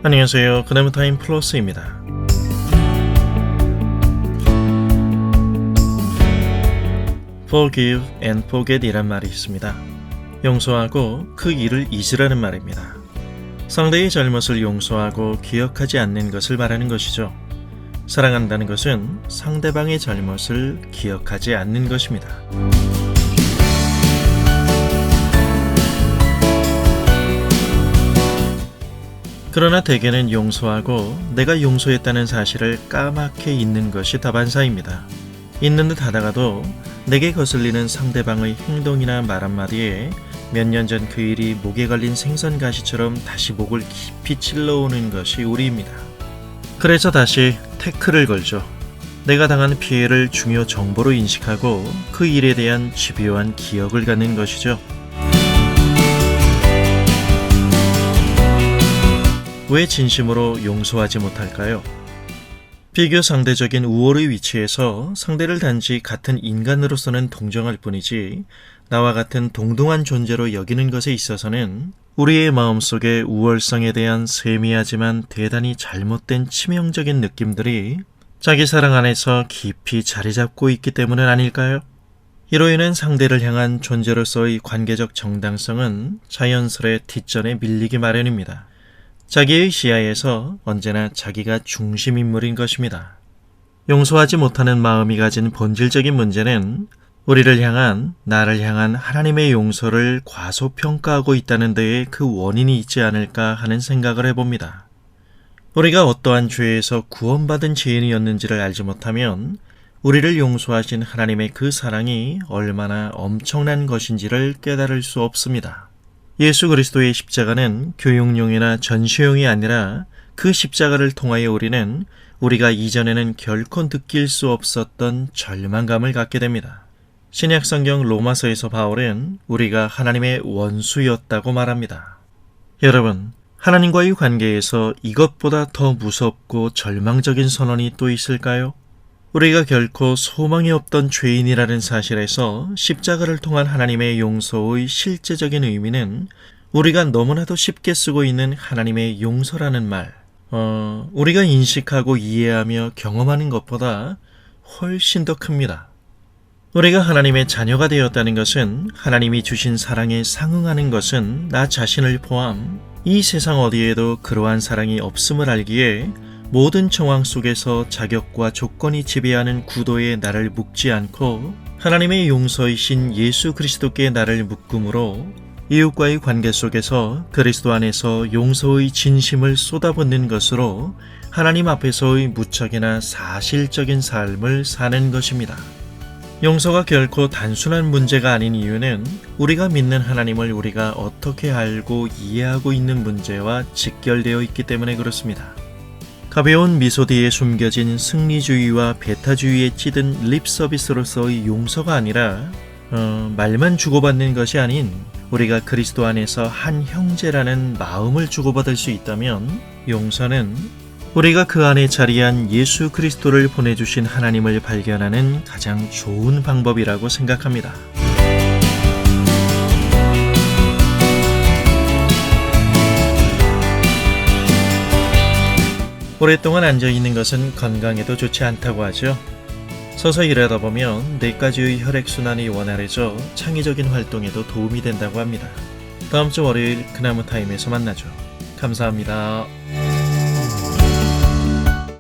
안녕하세요. 그나무타임 플러스입니다. Forgive and forget 이란 말이 있습니다. 용서하고 그 일을 잊으라는 말입니다. 상대의 잘못을 용서하고 기억하지 않는 것을 말하는 것이죠. 사랑한다는 것은 상대방의 잘못을 기억하지 않는 것입니다. 그러나 대개는 용서하고 내가 용서했다는 사실을 까맣게 잊는 것이 다반사입니다. 잊는 듯 하다가도 내게 거슬리는 상대방의 행동이나 말 한마디에 몇 년 전 그 일이 목에 걸린 생선가시처럼 다시 목을 깊이 찔러오는 것이 우리입니다. 그래서 다시 태클을 걸죠. 내가 당한 피해를 중요 정보로 인식하고 그 일에 대한 집요한 기억을 갖는 것이죠. 왜 진심으로 용서하지 못할까요? 비교 상대적인 우월의 위치에서 상대를 단지 같은 인간으로서는 동정할 뿐이지 나와 같은 동등한 존재로 여기는 것에 있어서는 우리의 마음속의 우월성에 대한 세미하지만 대단히 잘못된 치명적인 느낌들이 자기 사랑 안에서 깊이 자리 잡고 있기 때문은 아닐까요? 이로 인한 상대를 향한 존재로서의 관계적 정당성은 자연스레 뒷전에 밀리기 마련입니다. 자기의 시야에서 언제나 자기가 중심인물인 것입니다. 용서하지 못하는 마음이 가진 본질적인 문제는 우리를 향한, 나를 향한 하나님의 용서를 과소평가하고 있다는 데에 그 원인이 있지 않을까 하는 생각을 해봅니다. 우리가 어떠한 죄에서 구원받은 죄인이었는지를 알지 못하면 우리를 용서하신 하나님의 그 사랑이 얼마나 엄청난 것인지를 깨달을 수 없습니다. 예수 그리스도의 십자가는 교육용이나 전시용이 아니라 그 십자가를 통하여 우리는 우리가 이전에는 결코 느낄 수 없었던 절망감을 갖게 됩니다. 신약 성경 로마서에서 바울은 우리가 하나님의 원수였다고 말합니다. 여러분, 하나님과의 관계에서 이것보다 더 무섭고 절망적인 선언이 또 있을까요? 우리가 결코 소망이 없던 죄인이라는 사실에서 십자가를 통한 하나님의 용서의 실제적인 의미는 우리가 너무나도 쉽게 쓰고 있는 하나님의 용서라는 말, 우리가 인식하고 이해하며 경험하는 것보다 훨씬 더 큽니다. 우리가 하나님의 자녀가 되었다는 것은 하나님이 주신 사랑에 상응하는 것은 나 자신을 포함 이 세상 어디에도 그러한 사랑이 없음을 알기에 모든 정황 속에서 자격과 조건이 지배하는 구도에 나를 묶지 않고 하나님의 용서이신 예수 그리스도께 나를 묶음으로 이웃과의 관계 속에서 그리스도 안에서 용서의 진심을 쏟아붓는 것으로 하나님 앞에서의 무척이나 사실적인 삶을 사는 것입니다. 용서가 결코 단순한 문제가 아닌 이유는 우리가 믿는 하나님을 우리가 어떻게 알고 이해하고 있는 문제와 직결되어 있기 때문에 그렇습니다. 가벼운 미소 뒤에 숨겨진 승리주의와 배타주의에 찌든 립 서비스로서의 용서가 아니라 말만 주고받는 것이 아닌 우리가 그리스도 안에서 한 형제라는 마음을 주고받을 수 있다면 용서는 우리가 그 안에 자리한 예수 그리스도를 보내주신 하나님을 발견하는 가장 좋은 방법이라고 생각합니다. 오랫동안 앉아있는 것은 건강에도 좋지 않다고 하죠. 서서 일하다 보면 뇌까지의 혈액순환이 원활해져 창의적인 활동에도 도움이 된다고 합니다. 다음 주 월요일 그나무타임에서 만나죠. 감사합니다.